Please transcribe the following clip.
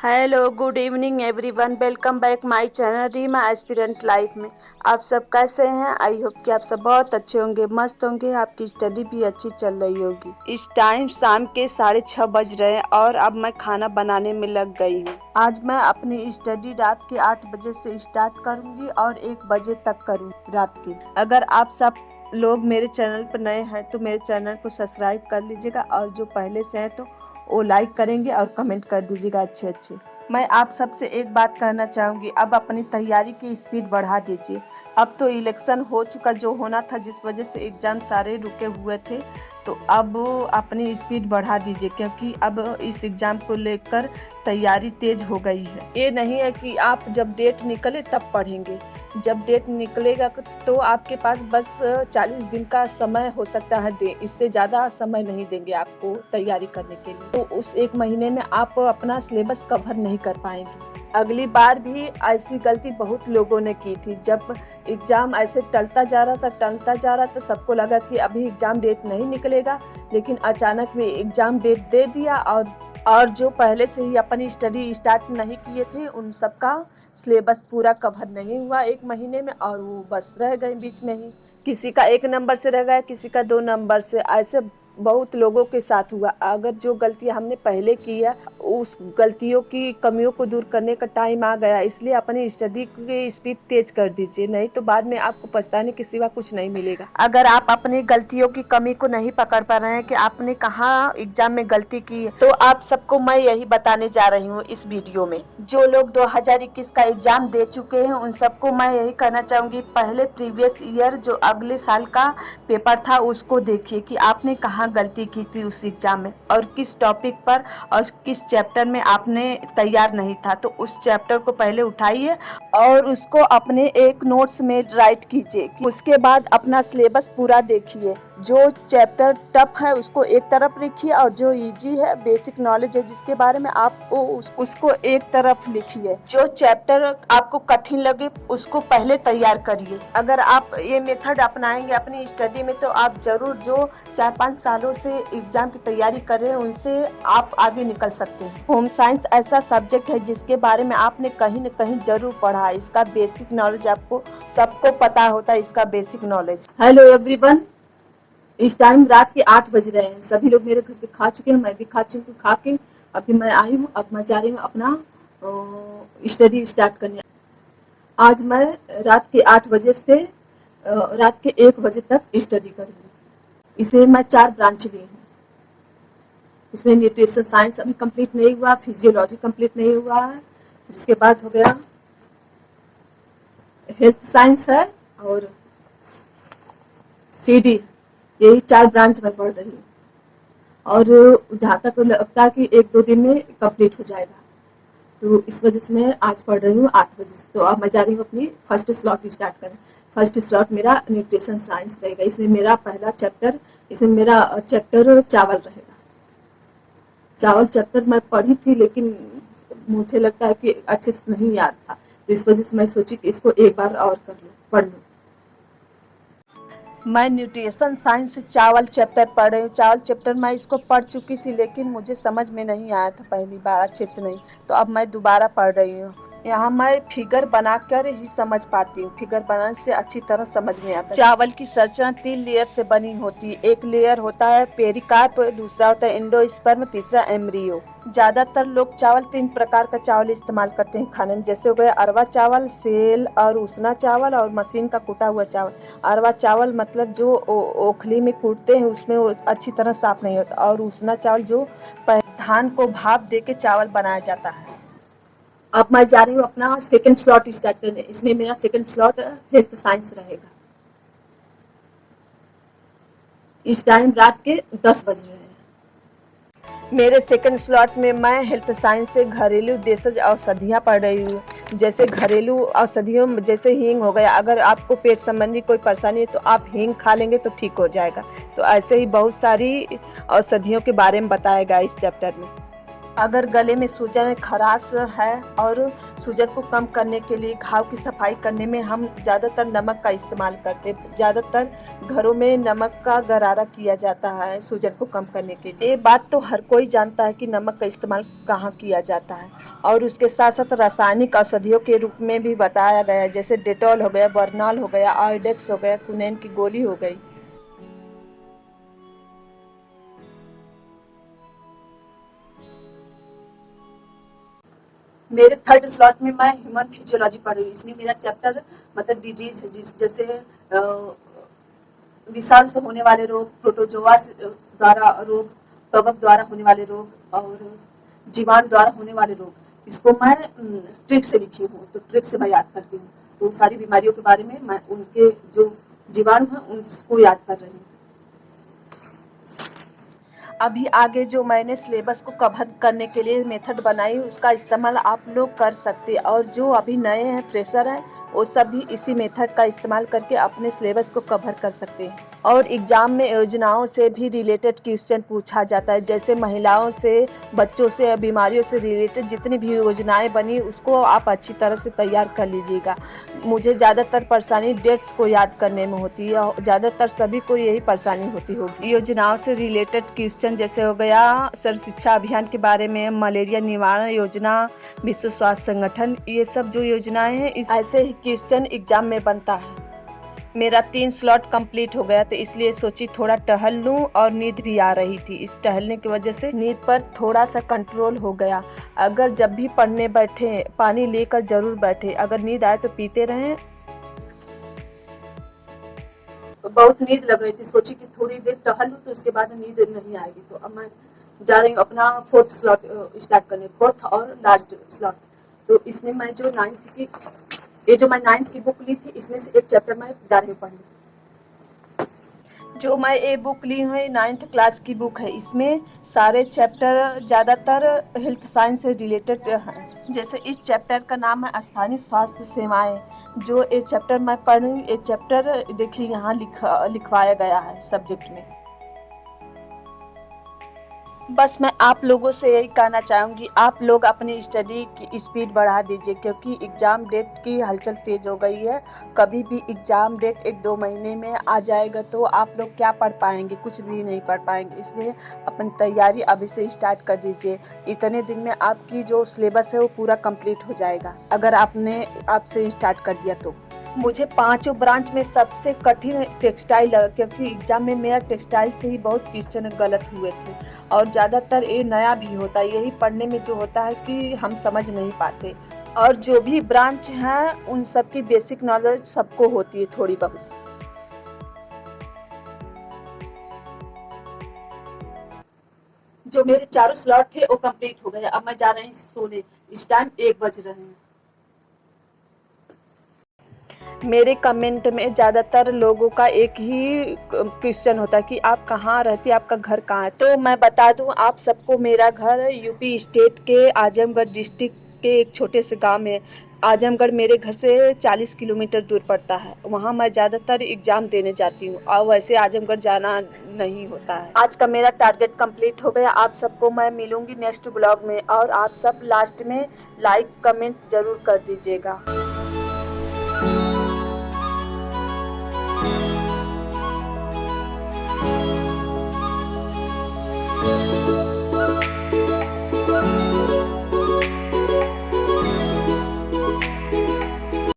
Hello good evening everyone, welcome back my channel Reema aspirant life में। आप सब कैसे हैं? आई होप कि आप सब बहुत अच्छे होंगे, मस्त होंगे। आपकी स्टडी भी अच्छी चल रही होगी। इस टाइम शाम के 6:30 बज रहे हैं और अब मैं खाना बनाने में लग गई हूँ। आज मैं अपनी स्टडी रात के 8 बजे से स्टार्ट करूँगी और 1 बजे तक करूँगी रात के। अगर आप सब लोग मेरे चैनल पर नए हैं तो मेरे चैनल को सब्सक्राइब कर लीजिएगा, और जो पहले से हैं तो वो लाइक करेंगे और कमेंट कर दीजिएगा अच्छे अच्छे। मैं आप सबसे एक बात कहना चाहूँगी, अब अपनी तैयारी की स्पीड बढ़ा दीजिए। अब तो इलेक्शन हो चुका, जो होना था, जिस वजह से एग्ज़ाम सारे रुके हुए थे, तो अब अपनी स्पीड बढ़ा दीजिए, क्योंकि अब इस एग्ज़ाम को लेकर तैयारी तेज हो गई है। ये नहीं है कि आप जब डेट निकले तब पढ़ेंगे। जब डेट निकलेगा तो आपके पास बस 40 दिन का समय हो सकता है, इससे ज़्यादा समय नहीं देंगे आपको तैयारी करने के लिए। तो उस 1 महीने में आप अपना सिलेबस कवर नहीं कर पाएंगे। अगली बार भी ऐसी गलती बहुत लोगों ने की थी। जब एग्ज़ाम ऐसे टलता जा रहा था, सबको लगा कि अभी एग्ज़ाम डेट नहीं निकलेगा, लेकिन अचानक में एग्ज़ाम डेट दे दिया, और जो पहले से ही अपनी स्टडी स्टार्ट नहीं किए थे उन सब का सिलेबस पूरा कवर नहीं हुआ 1 महीने में, और वो बस रह गए बीच में ही। किसी का 1 नंबर से रह गया, किसी का 2 नंबर से, ऐसे बहुत लोगों के साथ हुआ। अगर जो गलतियां हमने पहले की है, उस गलतियों की कमियों को दूर करने का टाइम आ गया, इसलिए अपनी स्टडी की स्पीड तेज कर दीजिए, नहीं तो बाद में आपको पछताने के सिवा कुछ नहीं मिलेगा। अगर आप अपनी गलतियों की कमी को नहीं पकड़ पा रहे हैं कि आपने कहाँ एग्जाम में गलती की है, तो आप सबको मैं यही बताने जा रही हूँ इस वीडियो में। जो लोग 2021 का एग्जाम दे चुके हैं उन सबको मैं यही कहना चाहूँगी, पहले प्रीवियस ईयर जो अगले साल का पेपर था उसको देखिए कि आपने कहाँ गलती की थी उस एग्जाम में, और किस टॉपिक पर और किस चैप्टर में आपने तैयार नहीं था। तो उस चैप्टर को पहले उठाइए और उसको अपने एक नोट्स में राइट कीजिए। उसके बाद अपना सिलेबस पूरा देखिए। जो चैप्टर टफ है उसको एक तरफ रखिए, और जो इजी है, बेसिक नॉलेज है जिसके बारे में आपको उसको एक तरफ लिखिए। जो चैप्टर आपको कठिन लगे उसको पहले तैयार करिए। अगर आप ये मेथड अपनाएंगे अपनी स्टडी में तो आप जरूर जो 4-5 सालों से एग्जाम की तैयारी कर रहे हैं उनसे आप आगे निकल सकते हैं। होम साइंस ऐसा सब्जेक्ट है जिसके बारे में आपने कहीं न कहीं जरूर पढ़ा है। इसका बेसिक नॉलेज आपको सबको पता होता है, इसका बेसिक नॉलेज। हेलो एवरीवन, इस टाइम रात के 8 बज रहे हैं। सभी लोग मेरे घर पे खा चुके हैं, मैं भी खा चुकी हूँ। खा के अभी मैं आई हूँ, अब मैं जा रही हूँ अपना स्टडी स्टार्ट करने। आज मैं रात के 8 बजे से रात के 1 बजे तक स्टडी करूँगी। इसे मैं 4 ब्रांच ली हूँ। उसमें न्यूट्रिशन साइंस अभी कंप्लीट नहीं हुआ, फिजियोलॉजी कंप्लीट नहीं हुआ है, फिर उसके बाद हो गया हेल्थ साइंस है, और CD। यही 4 ब्रांच में पढ़ रही हूँ, और जहाँ तक लगता है कि 1-2 दिन में कंप्लीट हो जाएगा। तो इस वजह से मैं आज पढ़ रही हूँ 8 बजे से। तो अब मैं जा रही हूँ अपनी फर्स्ट स्लॉट स्टार्ट करने। फर्स्ट स्लॉट मेरा न्यूट्रिशन साइंस रहेगा। इसमें मेरा पहला चैप्टर, चावल रहेगा। चावल चैप्टर मैं पढ़ी थी, लेकिन मुझे लगता है कि अच्छे से नहीं याद था, तो इस वजह से मैं सोची कि इसको एक बार और पढ़ लूँ। मैं न्यूट्रिशन साइंस से चावल चैप्टर पढ़ रही हूँ। चावल चैप्टर मैं इसको पढ़ चुकी थी, लेकिन मुझे समझ में नहीं आया था पहली बार अच्छे से नहीं, तो अब मैं दोबारा पढ़ रही हूँ। यहाँ मैं फिगर बनाकर ही समझ पाती हूँ, फिगर बनाने से अच्छी तरह समझ में आता है। चावल की संरचना 3 लेयर से बनी होती है। एक लेयर होता है पेरिकार्प, दूसरा होता है एंडोस्पर्म, तीसरा एम्ब्रियो। ज्यादातर लोग चावल 3 प्रकार का चावल इस्तेमाल करते हैं खाने में, जैसे हो गया अरवा चावल, सेल और उसना चावल, और मशीन का कूटा हुआ चावल। अरवा चावल मतलब जो ओखली में कूटते हैं उसमें वो अच्छी तरह साफ नहीं होता, और उसना चावल जो धान को भाप दे के चावल बनाया जाता है। अब मैं जा रही हूँ अपना सेकंड स्लॉट स्टार्ट करने। इसमें मेरा सेकंड स्लॉट हेल्थ साइंस रहेगा। इस टाइम रात के 10 बज रहे हैं। मेरे सेकंड स्लॉट में मैं हेल्थ साइंस से घरेलू देशज औषधियाँ पढ़ रही हूँ। जैसे घरेलू औषधियों में जैसे हींग हो गया, अगर आपको पेट संबंधी कोई परेशानी है तो आप हींग खा लेंगे तो ठीक हो जाएगा। तो ऐसे ही बहुत सारी औषधियों के बारे में बताया गया इस चैप्टर में। अगर गले में सूजन खराश है और सूजन को कम करने के लिए घाव की सफाई करने में हम ज़्यादातर नमक का इस्तेमाल करते हैं। ज़्यादातर घरों में नमक का गरारा किया जाता है सूजन को कम करने के लिए। ये बात तो हर कोई जानता है कि नमक का इस्तेमाल कहाँ किया जाता है, और उसके साथ साथ रासायनिक औषधियों के रूप में भी बताया गया है, जैसे डेटॉल हो गया, बर्नॉल हो गया, आयोडेक्स हो गया, क्विनोन की गोली हो गई। मेरे थर्ड स्लॉट में मैं ह्यूमन फिजियोलॉजी पढ़ रही हूँ। इसमें मेरा चैप्टर मतलब डिजीज है, जैसे विषाणु से होने वाले रोग, प्रोटोजोआ द्वारा रोग, कवक द्वारा होने वाले रोग और जीवाणु द्वारा होने वाले रोग। इसको मैं ट्रिक से लिखी हूँ, तो ट्रिक से मैं याद करती हूँ। तो सारी बीमारियों के बारे में मैं उनके जो जीवाणु हैं उनको याद कर रही हूँ। अभी आगे जो मैंने सिलेबस को कवर करने के लिए मेथड बनाई उसका इस्तेमाल आप लोग कर सकते हैं, और जो अभी नए हैं फ्रेशर हैं वो सब भी इसी मेथड का इस्तेमाल करके अपने सिलेबस को कवर कर सकते हैं। और एग्ज़ाम में योजनाओं से भी रिलेटेड क्वेश्चन पूछा जाता है, जैसे महिलाओं से, बच्चों से या बीमारियों से रिलेटेड जितनी भी योजनाएं बनी उसको आप अच्छी तरह से तैयार कर लीजिएगा। मुझे ज़्यादातर परेशानी डेट्स को याद करने में होती है, ज़्यादातर सभी को यही परेशानी होती होगी। योजनाओं से रिलेटेड क्वेश्चन जैसे हो गया सर्व शिक्षा अभियान के बारे में, मलेरिया निवारण योजना, विश्व स्वास्थ्य संगठन, ये सब जो योजनाएं हैं इस ऐसे ही क्वेश्चन एग्जाम में बनता है। मेरा 3 स्लॉट कंप्लीट हो गया, तो इसलिए सोची थोड़ा टहल लूं, और नींद भी आ रही थी। इस टहलने की वजह से नींद पर थोड़ा सा कंट्रोल हो गया। अगर जब भी पढ़ने बैठे पानी लेकर जरूर बैठे, अगर नींद आए तो पीते रहें। बहुत नींद लग रही थी, सोची कि थोड़ी देर टहल लूं तो उसके बाद नींद नहीं आएगी। तो अब मैं जा रही हूँ अपना फोर्थ स्लॉट स्टार्ट करने, फोर्थ और लास्ट स्लॉट। तो इसमें मैं जो नाइन्थ की बुक ली थी, इसमें से एक चैप्टर मैं जा रही हूँ पढ़ने। जो मैं ये बुक ली हूँ 9th क्लास की बुक है। इसमें सारे चैप्टर ज़्यादातर हेल्थ साइंस से रिलेटेड हैं। जैसे इस चैप्टर का नाम है स्थानीय स्वास्थ्य सेवाएं। जो ये चैप्टर मैं पढ़ रही हूँ, ये चैप्टर देखिए यहाँ लिखवाया गया है सब्जेक्ट में। बस मैं आप लोगों से यही कहना चाहूँगी, आप लोग अपनी स्टडी की स्पीड बढ़ा दीजिए, क्योंकि एग्ज़ाम डेट की हलचल तेज़ हो गई है। कभी भी एग्ज़ाम डेट 1-2 महीने में आ जाएगा तो आप लोग क्या पढ़ पाएंगे, कुछ भी नहीं पढ़ पाएंगे। इसलिए अपनी तैयारी अभी से स्टार्ट कर दीजिए। इतने दिन में आपकी जो सिलेबस है वो पूरा कंप्लीट हो जाएगा, अगर आपने आप से स्टार्ट कर दिया तो। मुझे पांचों ब्रांच में सबसे कठिन टेक्सटाइल लगा, क्योंकि एग्जाम में मेरा टेक्सटाइल से ही बहुत क्वेश्चन गलत हुए थे, और ज़्यादातर ये नया भी होता है। यही पढ़ने में जो होता है कि हम समझ नहीं पाते, और जो भी ब्रांच है उन सब की बेसिक नॉलेज सबको होती है थोड़ी बहुत। जो मेरे चारों स्लॉट थे वो कंप्लीट हो गए। अब मैं जा रही हूँ सोने। इस टाइम 1 बज रहे हैं। मेरे कमेंट में ज़्यादातर लोगों का एक ही क्वेश्चन होता है कि आप कहाँ रहती है, आपका घर कहाँ है। तो मैं बता दूं आप सबको, मेरा घर यूपी स्टेट के आजमगढ़ डिस्ट्रिक्ट के एक छोटे से गांव में। आजमगढ़ मेरे घर से 40 किलोमीटर दूर पड़ता है। वहाँ मैं ज़्यादातर एग्ज़ाम देने जाती हूँ, और वैसे आजमगढ़ जाना नहीं होता है। आज का मेरा टारगेट कंप्लीट हो गया। आप सबको मैं मिलूंगी नेक्स्ट ब्लॉग में, और आप सब लास्ट में लाइक कमेंट ज़रूर कर दीजिएगा।